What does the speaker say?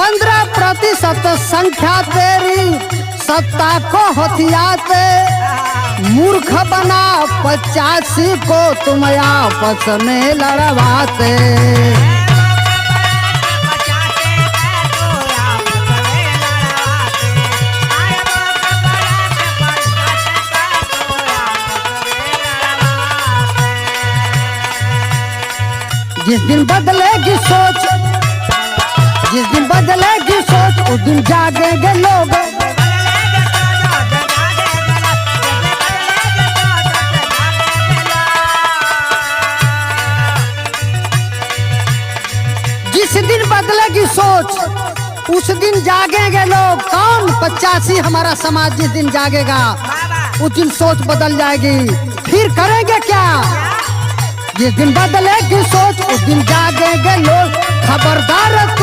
15% संख्या तेरी सत्ता को हथियाते, मूर्ख बना 85 को तुम आपस में लड़वाते। जिस दिन बदलेगी सोच, जिस दिन बदलेगी सोच, उस दिन जागेंगे लोग। जिस दिन बदलेगी सोच उस दिन जागेंगे लोग। कौन? 85 हमारा समाज जिस दिन जागेगा उस दिन सोच बदल जाएगी। फिर करेंगे क्या? जिस दिन बदलेगी सोच उस दिन जागेंगे लोग। खबरदार